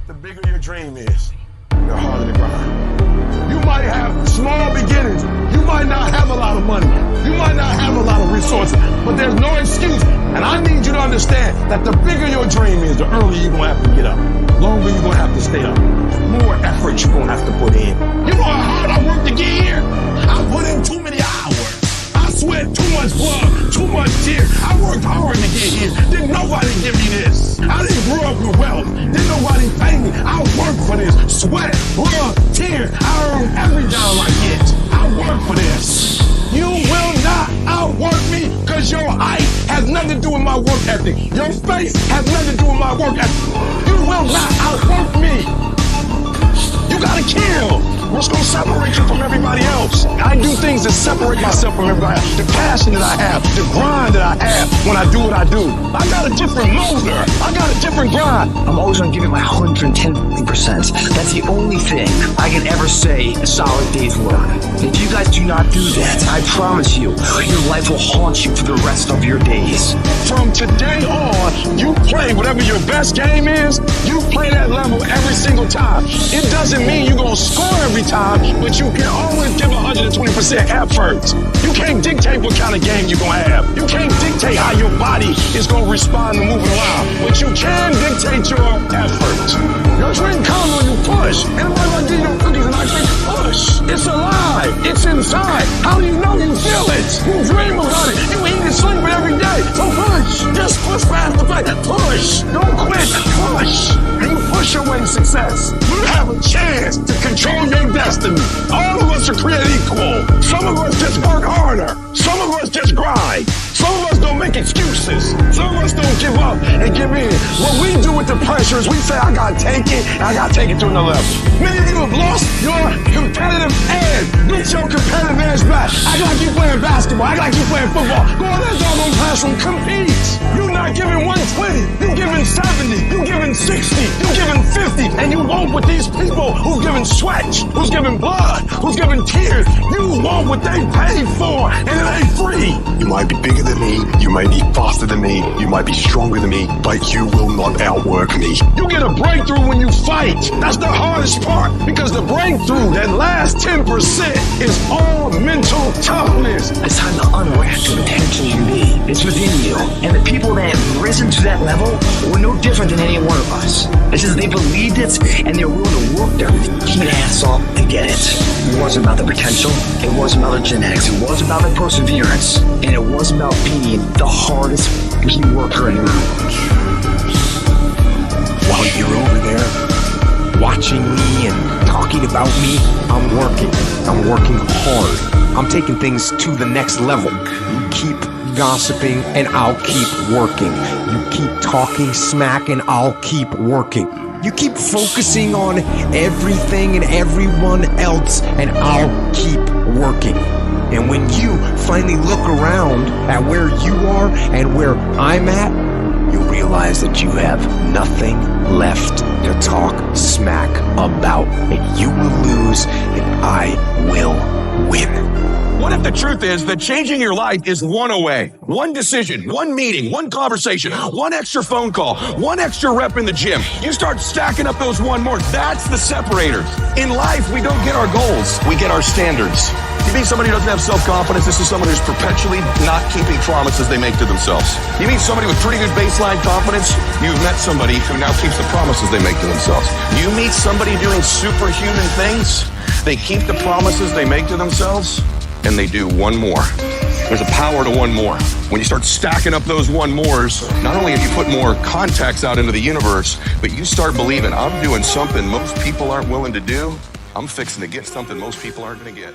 The bigger your dream is, the harder the grind. You might have small beginnings. You might not have a lot of money. You might not have a lot of resources, but there's no excuse. And I need you to understand that the bigger your dream is, the earlier you're gonna have to get up. The longer you're gonna have to stay up. More effort you're gonna have to put in. You know how hard I worked to get here? I put in too many hours. I sweat too much blood, too much tears. I worked hard to get here. Didn't nobody give me this. I didn't grow up with wealth. Didn't nobody pay me. I worked for this. Sweat, blood, tears. I earned every dollar I get. I worked for this. You will not outwork me because your height has nothing to do with my work ethic. Your face has nothing to do with my work ethic. You will not outwork me. You gotta kill. What's gonna separate you from everybody else? I do things that separate myself from everybody else. The passion that I have, the grind that I have when I do what I do. I got a different motor. I got a different grind. I'm always gonna give it my 110%. That's the only thing I can ever say a solid day's work. If you guys do not do that, I promise you, your life will haunt you for the rest of your days. From today on, you play whatever your best game is. You play that level every single time. It doesn't mean you're gonna score every time, but you can always give 120% effort. You can't dictate what kind of game you're gonna have. You can't dictate how your body is gonna respond to moving around, but you can dictate your effort. Your dream comes when you push. Anybody gonna give you no cookies and I say push? It's alive. It's inside. How do you know you feel it? You dream about it. You eat and sleep it every day. So push. Just push past the fact. Push. Don't quit. Push. And you push your way to success. You have a chance to control your destiny. All of us are created equal. Some of us just work harder. Some of us just grind. Some of us don't make excuses. Some of us don't give up and give in. What we do with the pressure is we say, I gotta take it, and I gotta take it to another level. Many of you have lost your competitive edge. Get your competitive edge back. Act like you playing basketball. Act like you playing football. Go in that doggone classroom, compete. You're not giving 120. You're giving 70. You're giving 60. You're giving 50. And you won't with these people who's giving sweat, who's giving blood, who's giving tears. You want what they paid for, and it ain't free. You might be bigger than me, you may be faster than me, you might be stronger than me, but you will not outwork me. You get a breakthrough when you fight. That's the hardest part, because the breakthrough, that last 10%, is all mental toughness. It's time to unwrap the potential you need. It's within you. And the people that have risen to that level were no different than any one of us. It's just they believed it, and they're willing to work their ass off to get it. It wasn't about the potential, it wasn't about the genetics, it wasn't about the perseverance, and it wasn't about being the hardest worker in the room. While you're over there watching me and talking about me, I'm working. I'm working hard. I'm taking things to the next level. You keep gossiping and I'll keep working. You keep talking smack and I'll keep working. You keep focusing on everything and everyone else and I'll keep working. And when you finally look around at where you are and where I'm at, you'll realize that you have nothing left to talk smack about. And you will lose and I will win. What if the truth is that changing your life is one away? One decision, one meeting, one conversation, one extra phone call, one extra rep in the gym. You start stacking up those one more. That's the separators. In life, we don't get our goals. We get our standards. You meet somebody who doesn't have self-confidence, this is someone who's perpetually not keeping promises they make to themselves. You meet somebody with pretty good baseline confidence, you've met somebody who now keeps the promises they make to themselves. You meet somebody doing superhuman things, they keep the promises they make to themselves, and they do one more. There's a power to one more. When you start stacking up those one mores, not only have you put more contacts out into the universe, but you start believing, I'm doing something most people aren't willing to do. I'm fixing to get something most people aren't gonna get.